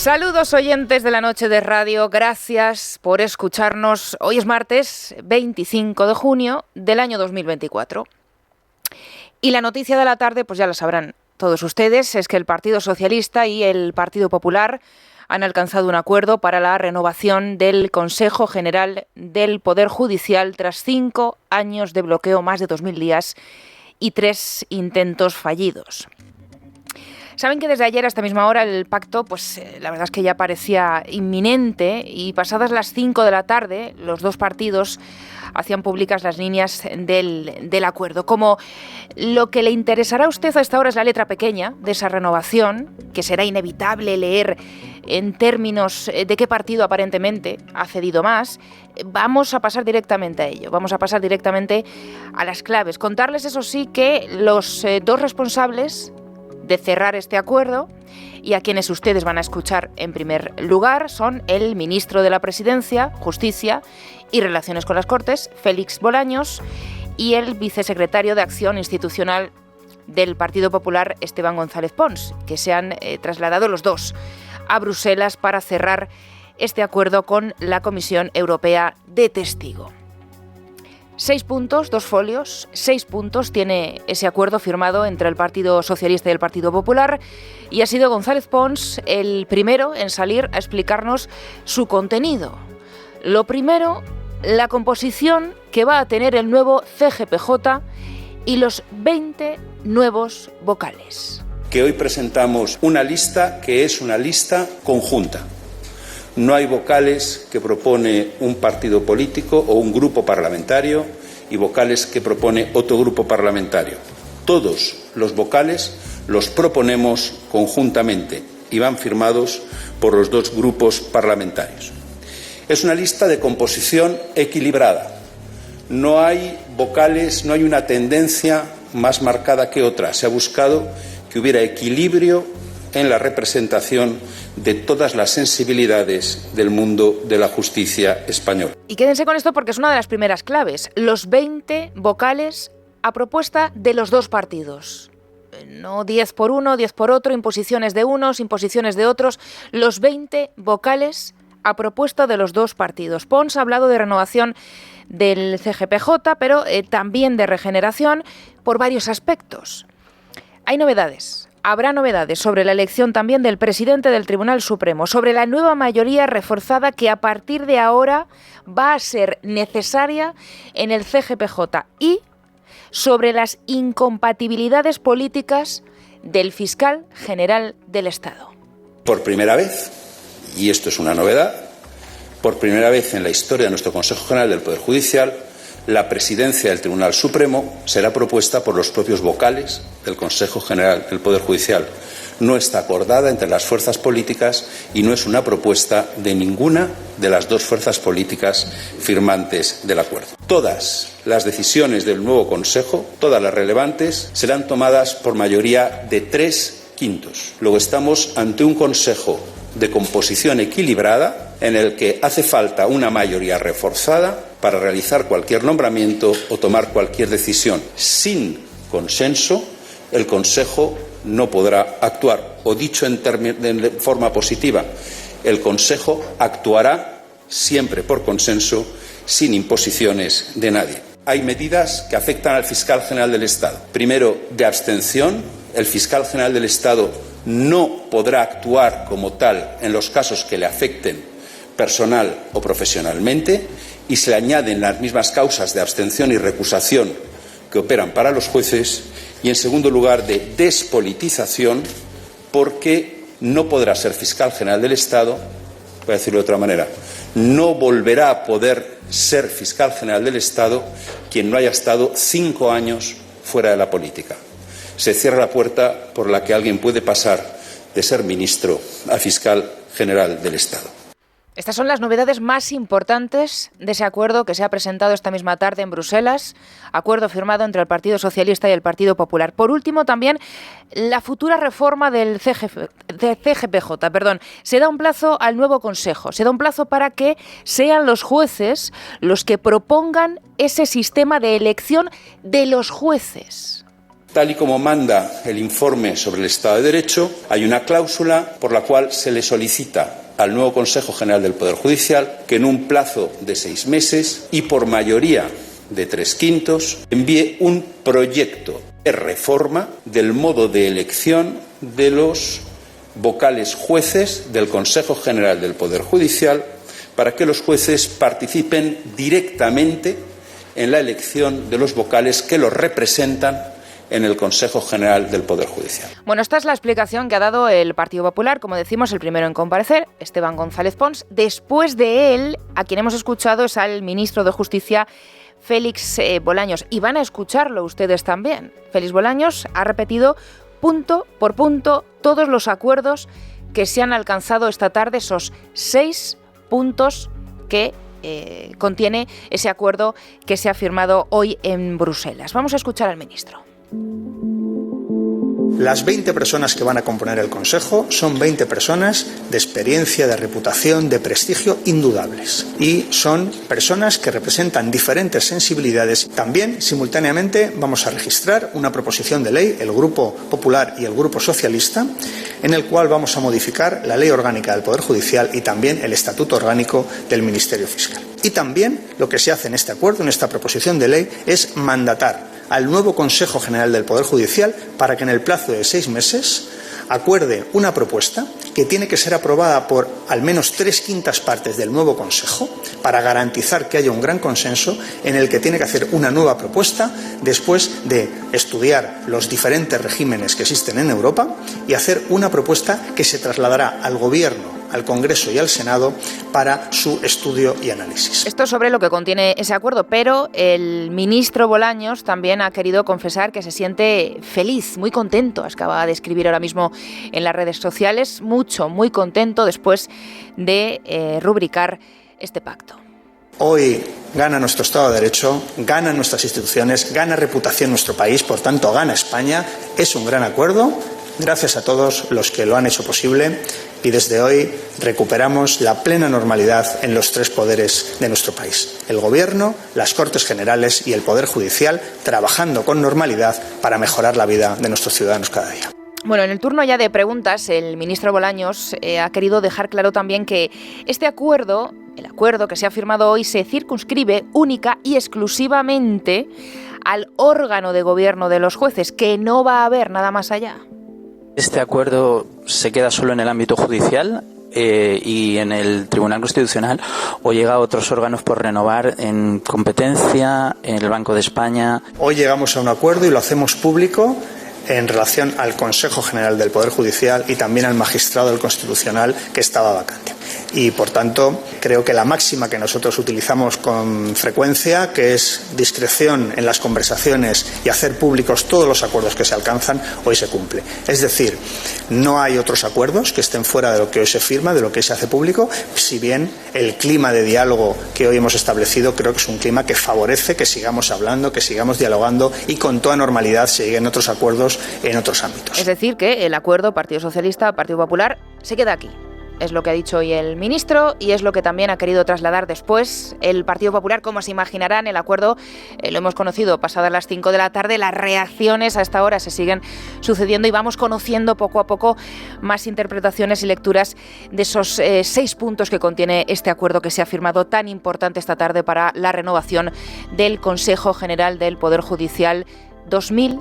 Saludos oyentes de la Noche de Radio, gracias por escucharnos. Hoy es martes 25 de junio del año 2024. Y la noticia de la tarde, pues ya la sabrán todos ustedes, es que el Partido Socialista y el Partido Popular han alcanzado un acuerdo para la renovación del Consejo General del Poder Judicial tras 5 años de bloqueo, más de 2.000 días y 3 intentos fallidos. Saben que desde ayer a esta misma hora el pacto, pues la verdad es que ya parecía inminente, y pasadas las 5 de la tarde los dos partidos hacían públicas las líneas del acuerdo. Como lo que le interesará a usted a esta hora es la letra pequeña de esa renovación, que será inevitable leer en términos de qué partido aparentemente ha cedido más, vamos a pasar directamente a ello, vamos a pasar directamente a las claves. Contarles, eso sí, que los dos responsables de cerrar este acuerdo, y a quienes ustedes van a escuchar en primer lugar, son el ministro de la Presidencia, Justicia y Relaciones con las Cortes, Félix Bolaños, y el vicesecretario de Acción Institucional del Partido Popular, Esteban González Pons, que se han trasladado los dos a Bruselas para cerrar este acuerdo con la Comisión Europea de testigo. 6 puntos, 2 folios, 6 puntos tiene ese acuerdo firmado entre el Partido Socialista y el Partido Popular, y ha sido González Pons el primero en salir a explicarnos su contenido. Lo primero, la composición que va a tener el nuevo CGPJ y los 20 nuevos vocales. Que hoy presentamos una lista que es una lista conjunta. No hay vocales que propone un partido político o un grupo parlamentario y vocales que propone otro grupo parlamentario. Todos los vocales los proponemos conjuntamente y van firmados por los dos grupos parlamentarios. Es una lista de composición equilibrada. No hay vocales, no hay una tendencia más marcada que otra. Se ha buscado que hubiera equilibrio en la representación de todas las sensibilidades del mundo de la justicia española. Y quédense con esto porque es una de las primeras claves. Los 20 vocales a propuesta de los dos partidos. No 10 por uno, 10 por otro, imposiciones de unos, imposiciones de otros. Los 20 vocales a propuesta de los dos partidos. Pons ha hablado de renovación del CGPJ, pero también de regeneración por varios aspectos. Hay novedades. Habrá novedades sobre la elección también del presidente del Tribunal Supremo, sobre la nueva mayoría reforzada que a partir de ahora va a ser necesaria en el CGPJ, y sobre las incompatibilidades políticas del fiscal general del Estado. Por primera vez, y esto es una novedad, por primera vez en la historia de nuestro Consejo General del Poder Judicial, la presidencia del Tribunal Supremo será propuesta por los propios vocales del Consejo General del Poder Judicial. No está acordada entre las fuerzas políticas y no es una propuesta de ninguna de las dos fuerzas políticas firmantes del acuerdo. Todas las decisiones del nuevo Consejo, todas las relevantes, serán tomadas por mayoría de 3/5. Luego estamos ante un Consejo de composición equilibrada en el que hace falta una mayoría reforzada para realizar cualquier nombramiento o tomar cualquier decisión. Sin consenso, el Consejo no podrá actuar. O dicho de forma positiva, el Consejo actuará siempre por consenso, sin imposiciones de nadie. Hay medidas que afectan al fiscal general del Estado. Primero, de abstención. El fiscal general del Estado no podrá actuar como tal en los casos que le afecten personal o profesionalmente, y se le añaden las mismas causas de abstención y recusación que operan para los jueces. Y, en segundo lugar, de despolitización, porque no podrá ser fiscal general del Estado, voy a decirlo de otra manera, no volverá a poder ser fiscal general del Estado quien no haya estado 5 años fuera de la política. Se cierra la puerta por la que alguien puede pasar de ser ministro a fiscal general del Estado. Estas son las novedades más importantes de ese acuerdo que se ha presentado esta misma tarde en Bruselas, acuerdo firmado entre el Partido Socialista y el Partido Popular. Por último, también la futura reforma del CGPJ. Se da un plazo al nuevo Consejo, se da un plazo para que sean los jueces los que propongan ese sistema de elección de los jueces. Tal y como manda el informe sobre el Estado de Derecho, hay una cláusula por la cual se le solicita al nuevo Consejo General del Poder Judicial que en un plazo de 6 meses y por mayoría de 3/5 envíe un proyecto de reforma del modo de elección de los vocales jueces del Consejo General del Poder Judicial para que los jueces participen directamente en la elección de los vocales que los representan en el Consejo General del Poder Judicial. Bueno, esta es la explicación que ha dado el Partido Popular, como decimos, el primero en comparecer, Esteban González Pons. Después de él, a quien hemos escuchado es al ministro de Justicia, Félix Bolaños. Y van a escucharlo ustedes también. Félix Bolaños ha repetido punto por punto todos los acuerdos que se han alcanzado esta tarde, esos 6 puntos que contiene ese acuerdo que se ha firmado hoy en Bruselas. Vamos a escuchar al ministro. Las 20 personas que van a componer el Consejo son 20 personas de experiencia, de reputación, de prestigio indudables. Y son personas que representan diferentes sensibilidades. También, simultáneamente, vamos a registrar una proposición de ley, el Grupo Popular y el Grupo Socialista, en el cual vamos a modificar la Ley Orgánica del Poder Judicial y también el Estatuto Orgánico del Ministerio Fiscal. Y también lo que se hace en este acuerdo, en esta proposición de ley, es mandatar al nuevo Consejo General del Poder Judicial para que en el plazo de 6 meses acuerde una propuesta que tiene que ser aprobada por al menos 3/5 partes del nuevo Consejo para garantizar que haya un gran consenso en el que tiene que hacer una nueva propuesta después de estudiar los diferentes regímenes que existen en Europa y hacer una propuesta que se trasladará al Gobierno, al Congreso y al Senado para su estudio y análisis. Esto sobre lo que contiene ese acuerdo, pero el ministro Bolaños también ha querido confesar que se siente feliz, muy contento, acaba de escribir ahora mismo en las redes sociales, muy contento después de rubricar este pacto. Hoy gana nuestro Estado de Derecho, ganan nuestras instituciones, gana reputación nuestro país, por tanto gana España. Es un gran acuerdo. Gracias a todos los que lo han hecho posible y desde hoy recuperamos la plena normalidad en los 3 poderes de nuestro país. El Gobierno, las Cortes Generales y el Poder Judicial trabajando con normalidad para mejorar la vida de nuestros ciudadanos cada día. Bueno, en el turno ya de preguntas, el ministro Bolaños ha querido dejar claro también que este acuerdo, el acuerdo que se ha firmado hoy, se circunscribe única y exclusivamente al órgano de gobierno de los jueces, que no va a haber nada más allá. Este acuerdo se queda solo en el ámbito judicial y en el Tribunal Constitucional, o llega a otros órganos por renovar en competencia, en el Banco de España. Hoy llegamos a un acuerdo y lo hacemos público en relación al Consejo General del Poder Judicial y también al magistrado del Constitucional que estaba vacante. Y, por tanto, creo que la máxima que nosotros utilizamos con frecuencia, que es discreción en las conversaciones y hacer públicos todos los acuerdos que se alcanzan, hoy se cumple. Es decir, no hay otros acuerdos que estén fuera de lo que hoy se firma, de lo que hoy se hace público, si bien el clima de diálogo que hoy hemos establecido creo que es un clima que favorece que sigamos hablando, que sigamos dialogando y con toda normalidad se lleguen otros acuerdos en otros ámbitos. Es decir, que el acuerdo Partido Socialista, Partido Popular, se queda aquí. Es lo que ha dicho hoy el ministro y es lo que también ha querido trasladar después el Partido Popular. Como se imaginarán, el acuerdo lo hemos conocido pasadas las 5 de la tarde. Las reacciones a esta hora se siguen sucediendo y vamos conociendo poco a poco más interpretaciones y lecturas de esos 6 puntos que contiene este acuerdo que se ha firmado tan importante esta tarde para la renovación del Consejo General del Poder Judicial. 2000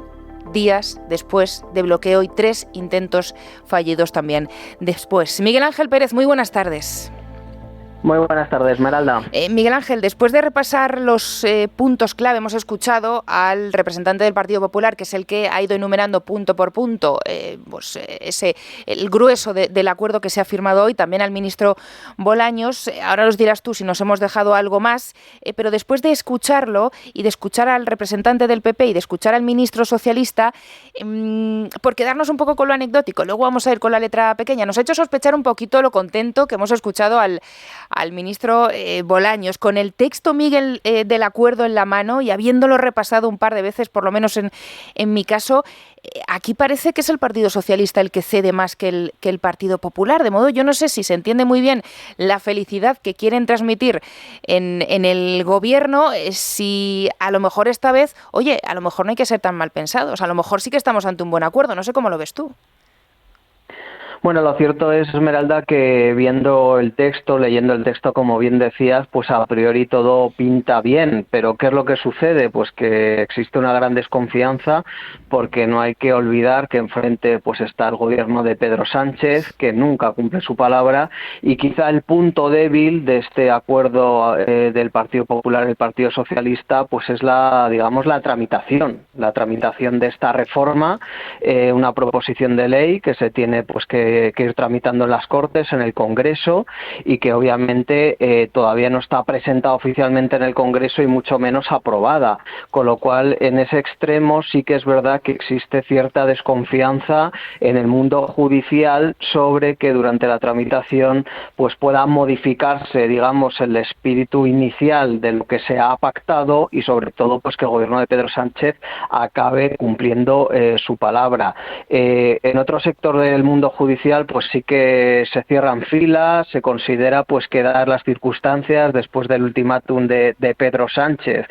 días después de bloqueo y 3 intentos fallidos también después. Miguel Ángel Pérez, muy buenas tardes. Muy buenas tardes, Esmeralda. Miguel Ángel, después de repasar los puntos clave, hemos escuchado al representante del Partido Popular, que es el que ha ido enumerando punto por punto el grueso del acuerdo que se ha firmado hoy, también al ministro Bolaños. Ahora nos dirás tú si nos hemos dejado algo más, pero después de escucharlo y de escuchar al representante del PP y de escuchar al ministro socialista, por quedarnos un poco con lo anecdótico, luego vamos a ir con la letra pequeña, nos ha hecho sospechar un poquito lo contento que hemos escuchado al al ministro Bolaños. Con el texto, Miguel, del acuerdo en la mano y habiéndolo repasado un par de veces, por lo menos en mi caso, aquí parece que es el Partido Socialista el que cede más que el Partido Popular. De modo, yo no sé si se entiende muy bien la felicidad que quieren transmitir en el gobierno, si a lo mejor esta vez, oye, a lo mejor no hay que ser tan mal pensados, a lo mejor sí que estamos ante un buen acuerdo. No sé cómo lo ves tú. Bueno, lo cierto es, Esmeralda, que viendo el texto, leyendo el texto, como bien decías, pues a priori todo pinta bien, pero ¿qué es lo que sucede? Pues que existe una gran desconfianza, porque no hay que olvidar que enfrente pues está el gobierno de Pedro Sánchez, que nunca cumple su palabra, y quizá el punto débil de este acuerdo del Partido Popular y el Partido Socialista, pues es la tramitación de esta reforma, una proposición de ley que se tiene pues que ir tramitando en las Cortes, en el Congreso, y que obviamente todavía no está presentada oficialmente en el Congreso y mucho menos aprobada, con lo cual en ese extremo sí que es verdad que existe cierta desconfianza en el mundo judicial sobre que durante la tramitación pues pueda modificarse, digamos, el espíritu inicial de lo que se ha pactado y sobre todo pues que el gobierno de Pedro Sánchez acabe cumpliendo su palabra. En otro sector del mundo judicial pues sí que se cierran filas, se considera pues que dadas las circunstancias después del ultimátum de Pedro Sánchez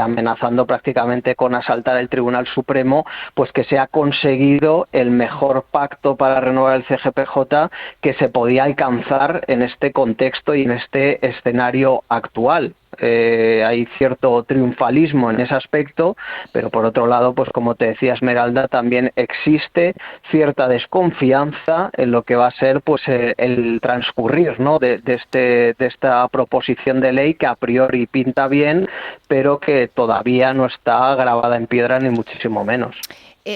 amenazando prácticamente con asaltar el Tribunal Supremo, pues que se ha conseguido el mejor pacto para renovar el CGPJ que se podía alcanzar en este contexto y en este escenario actual. Hay cierto triunfalismo en ese aspecto, pero por otro lado, pues como te decía, Esmeralda, también existe cierta desconfianza en lo que va a ser pues el transcurrir, ¿no?, de esta proposición de ley que a priori pinta bien, pero que todavía no está grabada en piedra ni muchísimo menos.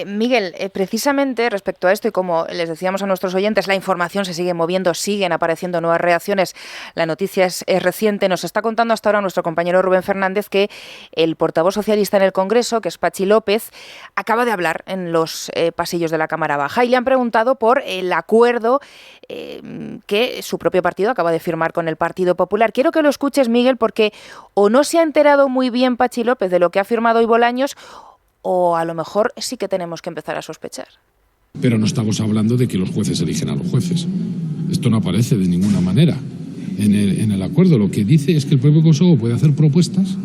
Miguel, precisamente respecto a esto y como les decíamos a nuestros oyentes, la información se sigue moviendo, siguen apareciendo nuevas reacciones, la noticia es reciente, nos está contando hasta ahora nuestro compañero Rubén Fernández que el portavoz socialista en el Congreso, que es Patxi López, acaba de hablar en los pasillos de la Cámara Baja y le han preguntado por el acuerdo que su propio partido acaba de firmar con el Partido Popular. Quiero que lo escuches, Miguel, porque o no se ha enterado muy bien Patxi López de lo que ha firmado hoy Bolaños, o a lo mejor sí que tenemos que empezar a sospechar. Pero no estamos hablando de que los jueces eligen a los jueces. Esto no aparece de ninguna manera en el acuerdo. Lo que dice es que el propio Consejo puede hacer propuestas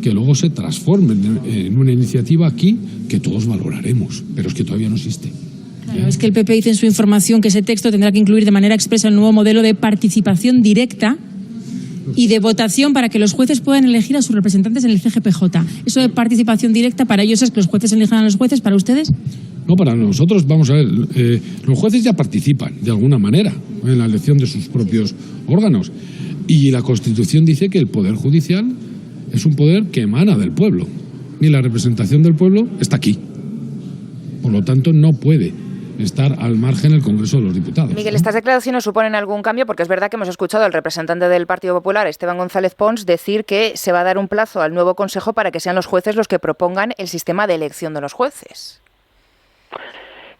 que luego se transformen en una iniciativa aquí que todos valoraremos, pero es que todavía no existe. Claro, es que el PP dice en su información que ese texto tendrá que incluir de manera expresa el nuevo modelo de participación directa y de votación para que los jueces puedan elegir a sus representantes en el CGPJ. Eso de participación directa, ¿para ellos es que los jueces elijan a los jueces? ¿Para ustedes? No, para nosotros, vamos a ver, los jueces ya participan de alguna manera en la elección de sus propios órganos. Y la Constitución dice que el Poder Judicial es un poder que emana del pueblo. Y la representación del pueblo está aquí. Por lo tanto, no puede estar al margen del Congreso de los Diputados. Miguel, ¿estas declaraciones suponen algún cambio? Porque es verdad que hemos escuchado al representante del Partido Popular, Esteban González Pons, decir que se va a dar un plazo al nuevo Consejo para que sean los jueces los que propongan el sistema de elección de los jueces.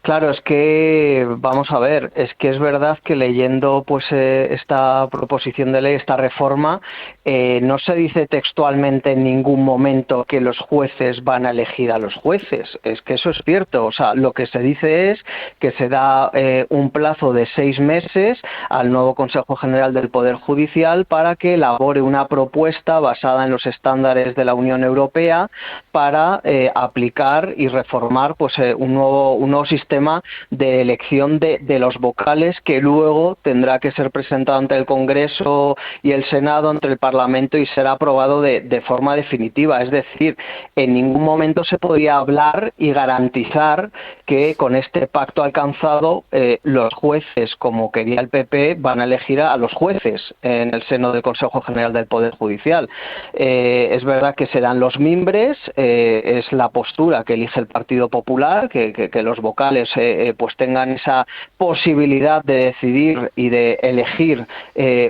Claro, es que, vamos a ver, es que es verdad que leyendo pues esta proposición de ley, esta reforma, no se dice textualmente en ningún momento que los jueces van a elegir a los jueces. Es que eso es cierto. O sea, lo que se dice es que se da un plazo de 6 meses al nuevo Consejo General del Poder Judicial para que elabore una propuesta basada en los estándares de la Unión Europea para aplicar y reformar pues un nuevo sistema de elección de los vocales que luego tendrá que ser presentado ante el Congreso y el Senado, ante el Parlamento, y será aprobado de forma definitiva. Es decir, en ningún momento se podía hablar y garantizar que con este pacto alcanzado los jueces, como quería el PP, van a elegir a los jueces en el seno del Consejo General del Poder Judicial. Es verdad que serán los mimbres, es la postura que elige el Partido Popular, que los vocales jueces pues tengan esa posibilidad de decidir y de elegir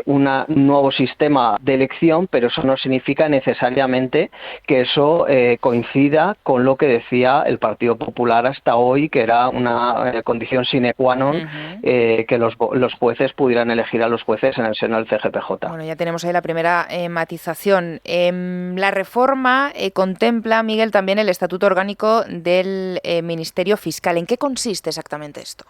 un nuevo sistema de elección, pero eso no significa necesariamente que eso coincida con lo que decía el Partido Popular hasta hoy, que era una condición sine qua non que los jueces pudieran elegir a los jueces en el seno del CGPJ. Bueno, ya tenemos ahí la primera matización. La reforma contempla, Miguel, también el Estatuto Orgánico del Ministerio Fiscal. ¿En qué consiste exactamente esto?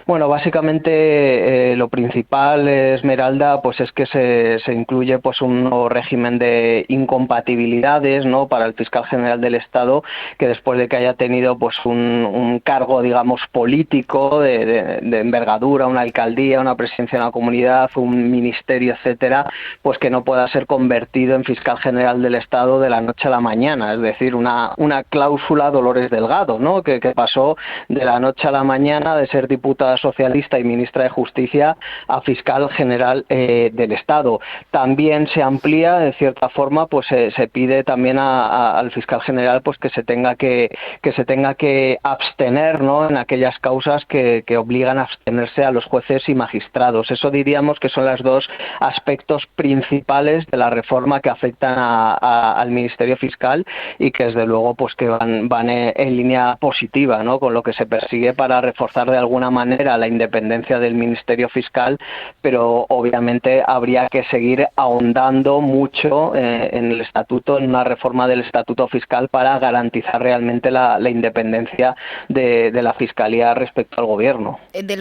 Bueno, básicamente lo principal, Esmeralda, pues es que se incluye pues un nuevo régimen de incompatibilidades, ¿no?, para el fiscal general del Estado, que después de que haya tenido pues un cargo, digamos, político de envergadura, una alcaldía, una presidencia de una comunidad, un ministerio, etcétera, pues que no pueda ser convertido en fiscal general del Estado de la noche a la mañana. Es decir, una cláusula Dolores Delgado, ¿no?, que pasó de la noche a la mañana de ser diputada socialista y ministra de Justicia a fiscal general del Estado. También se amplía, de cierta forma, pues se pide también al fiscal general pues que se tenga que abstener, ¿no?, en aquellas causas que obligan a abstenerse a los jueces y magistrados. Eso diríamos que son los dos aspectos principales de la reforma que afectan al Ministerio Fiscal y que desde luego pues que van en línea positiva, ¿no?, con lo que se persigue para reforzar de alguna manera la independencia del Ministerio Fiscal, pero obviamente habría que seguir ahondando mucho en el estatuto, en una reforma del estatuto fiscal para garantizar realmente la independencia de la Fiscalía respecto al Gobierno. De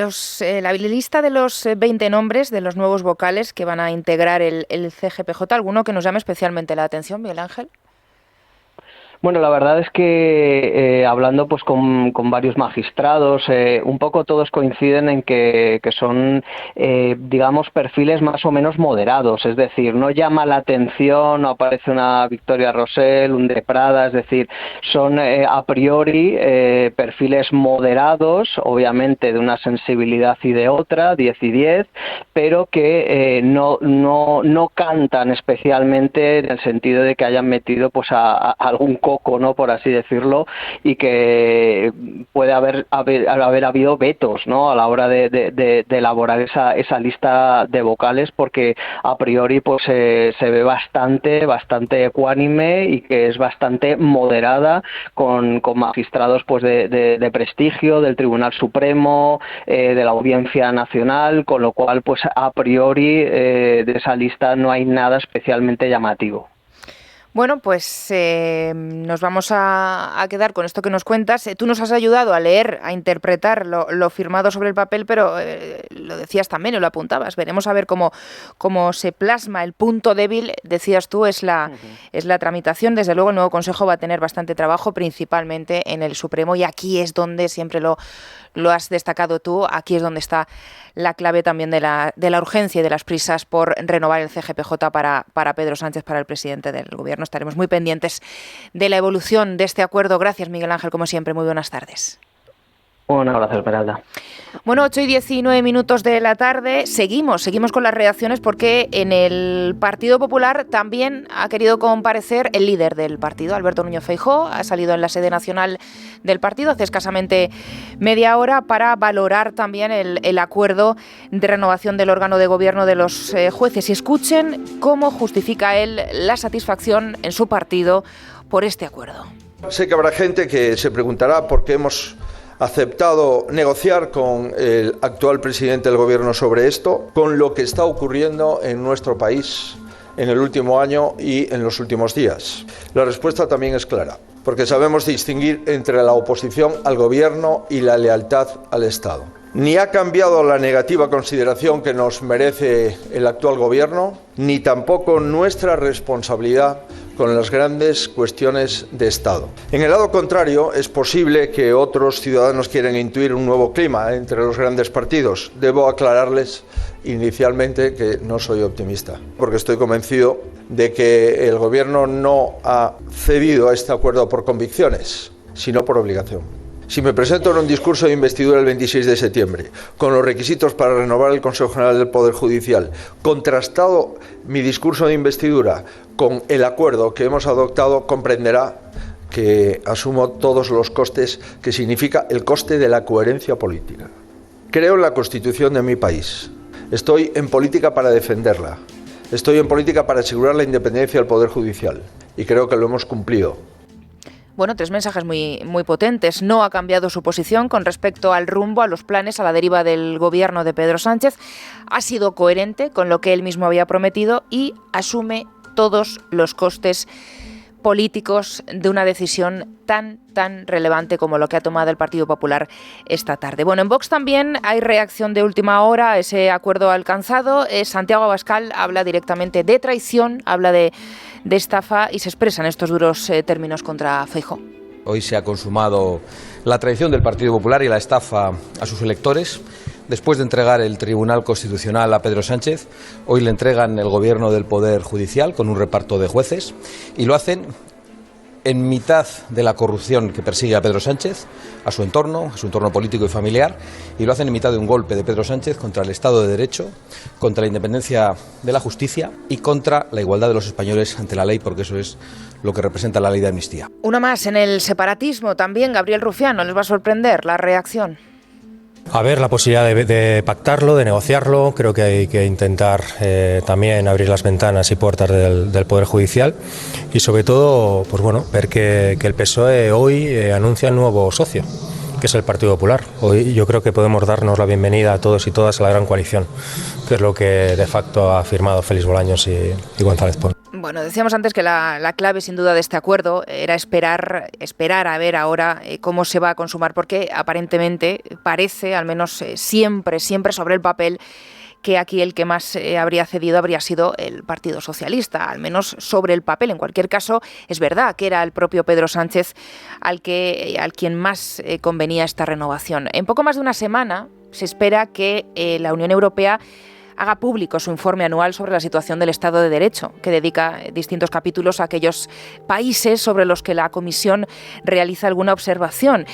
la lista de los 20 nombres de los nuevos vocales que van a integrar el CGPJ, ¿alguno que nos llame especialmente la atención, Miguel Ángel? Bueno, la verdad es que hablando pues con varios magistrados, un poco todos coinciden en que son, digamos, perfiles más o menos moderados, es decir, no llama la atención, no aparece una Victoria Rosell, un de Prada, es decir, son a priori perfiles moderados, obviamente de una sensibilidad y de otra, 10 y 10, pero que no cantan especialmente en el sentido de que hayan metido pues a algún coco, ¿no?, por así decirlo, y que puede haber habido vetos, ¿no?, a la hora de elaborar esa lista de vocales, porque a priori pues se ve bastante ecuánime y que es bastante moderada con magistrados pues de prestigio del Tribunal Supremo, de la Audiencia Nacional, con lo cual pues a priori de esa lista no hay nada especialmente llamativo. Bueno, pues nos vamos a quedar con esto que nos cuentas. Tú nos has ayudado a leer, a interpretar lo firmado sobre el papel, pero lo decías también y lo apuntabas. Veremos a ver cómo se plasma. El punto débil, decías tú, es la tramitación. Desde luego el nuevo Consejo va a tener bastante trabajo, principalmente en el Supremo, y aquí es donde siempre lo has destacado tú, aquí es donde está la clave también de la urgencia y de las prisas por renovar el CGPJ para Pedro Sánchez, para el presidente del Gobierno. Estaremos muy pendientes de la evolución de este acuerdo. Gracias, Miguel Ángel, como siempre. Muy buenas tardes. Un abrazo, Esmeralda. Bueno, 8:19 de la tarde. Seguimos con las reacciones porque en el Partido Popular también ha querido comparecer el líder del partido, Alberto Núñez Feijóo. Ha salido en la sede nacional del partido hace escasamente media hora para valorar también el acuerdo de renovación del órgano de gobierno de los jueces. Y escuchen cómo justifica él la satisfacción en su partido por este acuerdo. Sé que habrá gente que se preguntará por qué hemos aceptado negociar con el actual presidente del Gobierno sobre esto, con lo que está ocurriendo en nuestro país en el último año y en los últimos días. La respuesta también es clara, porque sabemos distinguir entre la oposición al Gobierno y la lealtad al Estado. Ni ha cambiado la negativa consideración que nos merece el actual Gobierno, ni tampoco nuestra responsabilidad con las grandes cuestiones de Estado. En el lado contrario, es posible que otros ciudadanos quieran intuir un nuevo clima entre los grandes partidos. Debo aclararles inicialmente que no soy optimista, porque estoy convencido de que el Gobierno no ha cedido a este acuerdo por convicciones, sino por obligación. Si me presento en un discurso de investidura el 26 de septiembre, con los requisitos para renovar el Consejo General del Poder Judicial, contrastado mi discurso de investidura con el acuerdo que hemos adoptado, comprenderá que asumo todos los costes que significa el coste de la coherencia política. Creo en la Constitución de mi país. Estoy en política para defenderla. Estoy en política para asegurar la independencia del Poder Judicial. Y creo que lo hemos cumplido. Bueno, 3 mensajes muy potentes. No ha cambiado su posición con respecto al rumbo, a los planes, a la deriva del gobierno de Pedro Sánchez. Ha sido coherente con lo que él mismo había prometido y asume todos los costes políticos de una decisión tan relevante como lo que ha tomado el Partido Popular esta tarde. Bueno, en Vox también hay reacción de última hora a ese acuerdo alcanzado. Santiago Abascal habla directamente de traición, habla de estafa y se expresa en estos duros términos contra Feijóo. Hoy se ha consumado la traición del Partido Popular y la estafa a sus electores. Después de entregar el Tribunal Constitucional a Pedro Sánchez, hoy le entregan el gobierno del Poder Judicial con un reparto de jueces y lo hacen en mitad de la corrupción que persigue a Pedro Sánchez, a su entorno político y familiar, y lo hacen en mitad de un golpe de Pedro Sánchez contra el Estado de Derecho, contra la independencia de la justicia y contra la igualdad de los españoles ante la ley, porque eso es lo que representa la ley de amnistía. Una más en el separatismo también, Gabriel Rufián, ¿no les va a sorprender la reacción? A ver, la posibilidad de pactarlo, de negociarlo. Creo que hay que intentar también abrir las ventanas y puertas del Poder Judicial y sobre todo, pues bueno, ver que el PSOE hoy anuncia un nuevo socio, que es el Partido Popular. Hoy yo creo que podemos darnos la bienvenida a todos y todas a la gran coalición, que es lo que de facto ha firmado Félix Bolaños y González Pons. Bueno, decíamos antes que la clave sin duda de este acuerdo era esperar a ver ahora cómo se va a consumar, porque aparentemente parece, al menos siempre sobre el papel, que aquí el que más habría cedido habría sido el Partido Socialista, al menos sobre el papel. En cualquier caso, es verdad que era el propio Pedro Sánchez al quien más convenía esta renovación. En poco más de una semana se espera que la Unión Europea haga público su informe anual sobre la situación del Estado de Derecho, que dedica distintos capítulos a aquellos países sobre los que la Comisión realiza alguna observación.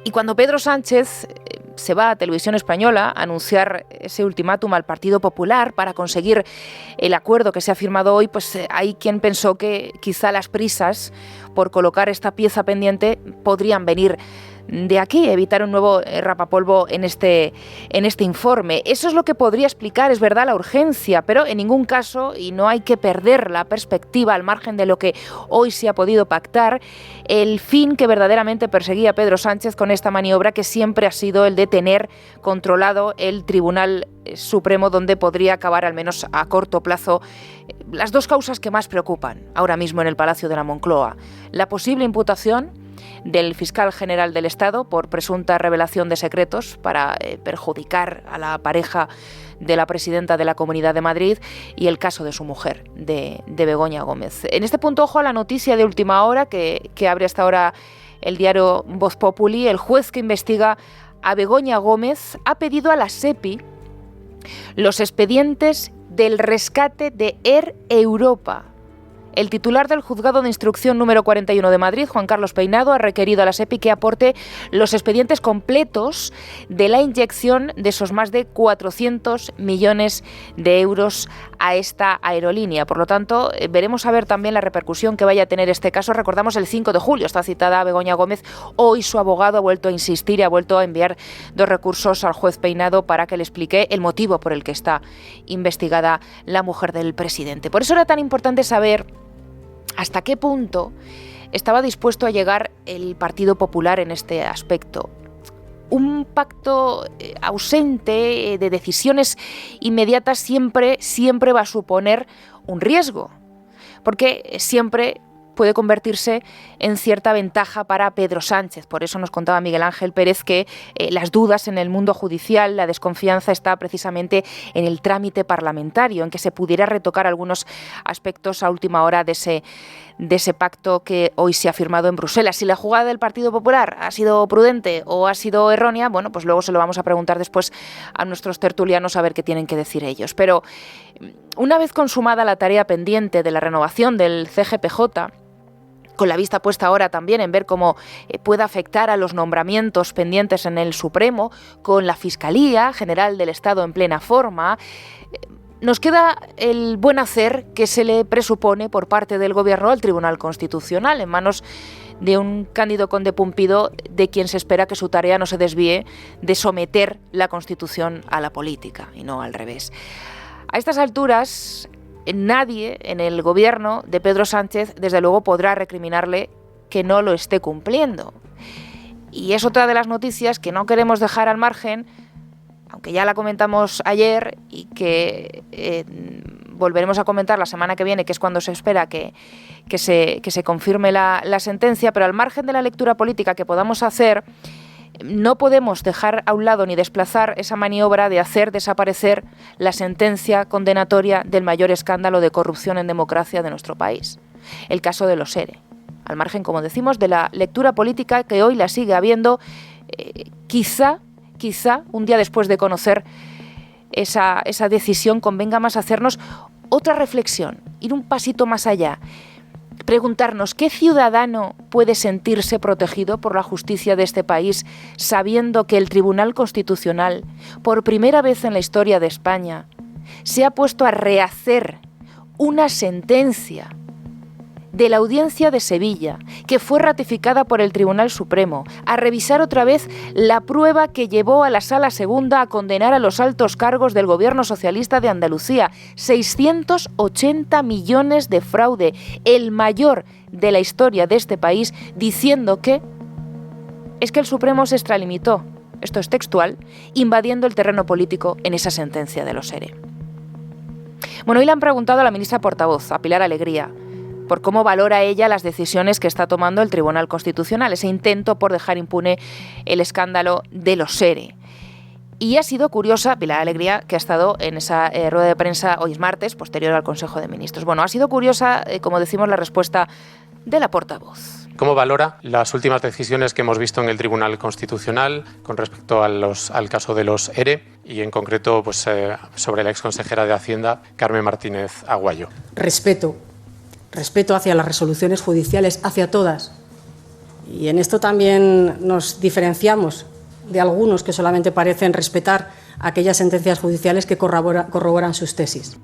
Y cuando Pedro Sánchez se va a Televisión Española a anunciar ese ultimátum al Partido Popular para conseguir el acuerdo que se ha firmado hoy, pues hay quien pensó que quizá las prisas por colocar esta pieza pendiente podrían venir de aquí, evitar un nuevo rapapolvo en este informe. Eso es lo que podría explicar, es verdad, la urgencia, pero en ningún caso, y no hay que perder la perspectiva al margen de lo que hoy se ha podido pactar, el fin que verdaderamente perseguía Pedro Sánchez con esta maniobra, que siempre ha sido el de tener controlado el Tribunal Supremo, donde podría acabar, al menos a corto plazo, las dos causas que más preocupan ahora mismo en el Palacio de la Moncloa: la posible imputación del fiscal general del Estado por presunta revelación de secretos para perjudicar a la pareja de la presidenta de la Comunidad de Madrid, y el caso de su mujer, de Begoña Gómez. En este punto, ojo a la noticia de última hora que abre hasta ahora el diario Voz Populi. El juez que investiga a Begoña Gómez ha pedido a la SEPI los expedientes del rescate de Air Europa. El titular del Juzgado de Instrucción número 41 de Madrid, Juan Carlos Peinado, ha requerido a la SEPI que aporte los expedientes completos de la inyección de esos más de 400 millones de euros a esta aerolínea. Por lo tanto, veremos a ver también la repercusión que vaya a tener este caso. Recordamos, el 5 de julio está citada Begoña Gómez. Hoy su abogado ha vuelto a insistir y ha vuelto a enviar 2 recursos al juez Peinado para que le explique el motivo por el que está investigada la mujer del presidente. Por eso era tan importante saber hasta qué punto estaba dispuesto a llegar el Partido Popular en este aspecto. Un pacto ausente de decisiones inmediatas siempre va a suponer un riesgo, porque siempre puede convertirse en cierta ventaja para Pedro Sánchez. Por eso nos contaba Miguel Ángel Pérez que las dudas en el mundo judicial, la desconfianza está precisamente en el trámite parlamentario, en que se pudiera retocar algunos aspectos a última hora de ese pacto que hoy se ha firmado en Bruselas. Si la jugada del Partido Popular ha sido prudente o ha sido errónea, bueno, pues luego se lo vamos a preguntar después a nuestros tertulianos a ver qué tienen que decir ellos. Pero una vez consumada la tarea pendiente de la renovación del CGPJ, con la vista puesta ahora también en ver cómo puede afectar a los nombramientos pendientes en el Supremo, con la Fiscalía General del Estado en plena forma, nos queda el buen hacer que se le presupone por parte del Gobierno al Tribunal Constitucional, en manos de un Cándido Conde Pumpido de quien se espera que su tarea no se desvíe de someter la Constitución a la política y no al revés. A estas alturas, nadie en el gobierno de Pedro Sánchez, desde luego, podrá recriminarle que no lo esté cumpliendo. Y es otra de las noticias que no queremos dejar al margen, aunque ya la comentamos ayer y que volveremos a comentar la semana que viene, que es cuando se espera que se confirme la sentencia, pero al margen de la lectura política que podamos hacer, no podemos dejar a un lado ni desplazar esa maniobra de hacer desaparecer la sentencia condenatoria del mayor escándalo de corrupción en democracia de nuestro país, el caso de los ERE. Al margen, como decimos, de la lectura política que hoy la sigue habiendo, quizá un día después de conocer esa decisión convenga más hacernos otra reflexión, ir un pasito más allá, preguntarnos qué ciudadano puede sentirse protegido por la justicia de este país sabiendo que el Tribunal Constitucional, por primera vez en la historia de España, se ha puesto a rehacer una sentencia de la Audiencia de Sevilla, que fue ratificada por el Tribunal Supremo, a revisar otra vez la prueba que llevó a la Sala Segunda a condenar a los altos cargos del Gobierno socialista de Andalucía, 680 millones de fraude, el mayor de la historia de este país, diciendo que es que el Supremo se extralimitó, esto es textual, invadiendo el terreno político en esa sentencia de los ERE. Bueno, hoy le han preguntado a la ministra portavoz, a Pilar Alegría, por cómo valora ella las decisiones que está tomando el Tribunal Constitucional, ese intento por dejar impune el escándalo de los ERE. Y ha sido curiosa, Pilar Alegría, que ha estado en esa rueda de prensa, hoy es martes, posterior al Consejo de Ministros. Bueno, ha sido curiosa, como decimos, la respuesta de la portavoz. ¿Cómo valora las últimas decisiones que hemos visto en el Tribunal Constitucional con respecto al caso de los ERE y en concreto pues, sobre la exconsejera de Hacienda, Carmen Martínez Aguayo? Respeto hacia las resoluciones judiciales, hacia todas. Y en esto también nos diferenciamos de algunos que solamente parecen respetar aquellas sentencias judiciales que corroboran sus tesis.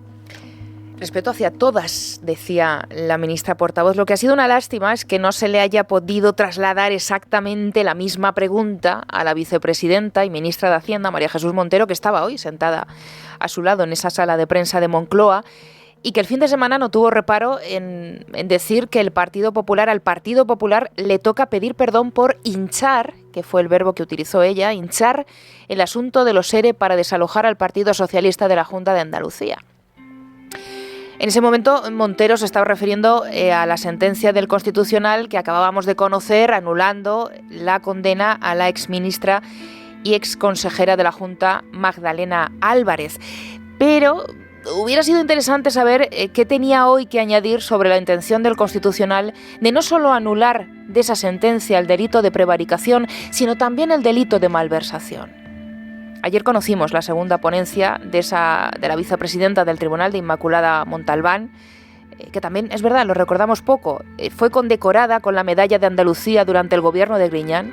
Respeto hacia todas, decía la ministra portavoz. Lo que ha sido una lástima es que no se le haya podido trasladar exactamente la misma pregunta a la vicepresidenta y ministra de Hacienda, María Jesús Montero, que estaba hoy sentada a su lado en esa sala de prensa de Moncloa, y que el fin de semana no tuvo reparo en decir que al Partido Popular le toca pedir perdón por hinchar, que fue el verbo que utilizó ella, hinchar el asunto de los ERE para desalojar al Partido Socialista de la Junta de Andalucía. En ese momento, Montero se estaba refiriendo a la sentencia del Constitucional que acabábamos de conocer, anulando la condena a la exministra y exconsejera de la Junta, Magdalena Álvarez. Pero hubiera sido interesante saber qué tenía hoy que añadir sobre la intención del Constitucional de no solo anular de esa sentencia el delito de prevaricación, sino también el delito de malversación. Ayer conocimos la segunda ponencia de la vicepresidenta del Tribunal, de Inmaculada Montalbán, que también, es verdad, lo recordamos poco, fue condecorada con la Medalla de Andalucía durante el gobierno de Griñán,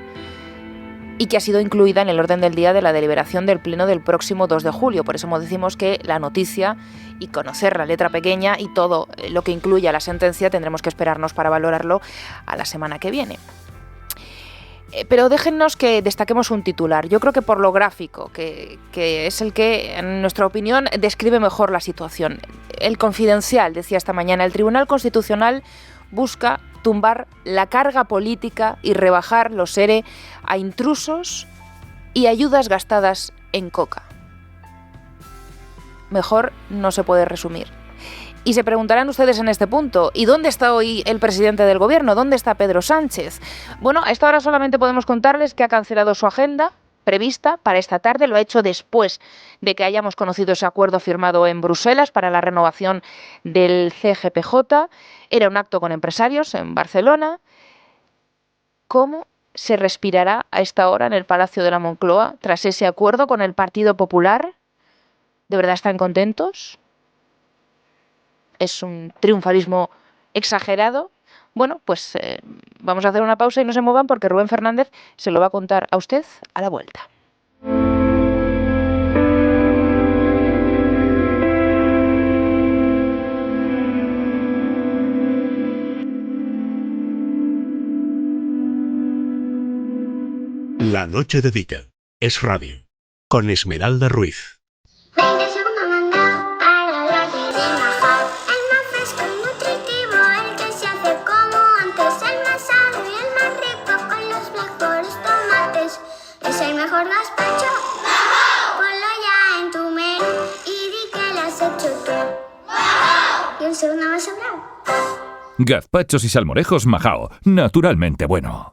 y que ha sido incluida en el orden del día de la deliberación del Pleno del próximo 2 de julio. Por eso decimos que la noticia y conocer la letra pequeña y todo lo que incluye la sentencia tendremos que esperarnos para valorarlo a la semana que viene. Pero déjennos que destaquemos un titular. Yo creo que por lo gráfico, que es el que, en nuestra opinión, describe mejor la situación. El Confidencial decía esta mañana: el Tribunal Constitucional busca tumbar la carga política y rebajar los ERE a intrusos y ayudas gastadas en coca. Mejor no se puede resumir. Y se preguntarán ustedes en este punto, ¿y dónde está hoy el presidente del gobierno? ¿Dónde está Pedro Sánchez? Bueno, a esta hora solamente podemos contarles que ha cancelado su agenda prevista para esta tarde. Lo ha hecho después de que hayamos conocido ese acuerdo firmado en Bruselas para la renovación del CGPJ. Era un acto con empresarios en Barcelona. ¿Cómo se respirará a esta hora en el Palacio de la Moncloa tras ese acuerdo con el Partido Popular? ¿De verdad están contentos? ¿Es un triunfalismo exagerado? Bueno, pues vamos a hacer una pausa y no se muevan porque Rubén Fernández se lo va a contar a usted a la vuelta. La noche de Día es radio, con Esmeralda Ruiz. Es el mejor gazpacho. Ponlo ya en tu menú y di que lo has hecho tú. Y un segundo más sobrado. Gazpachos y salmorejos Majao, naturalmente bueno.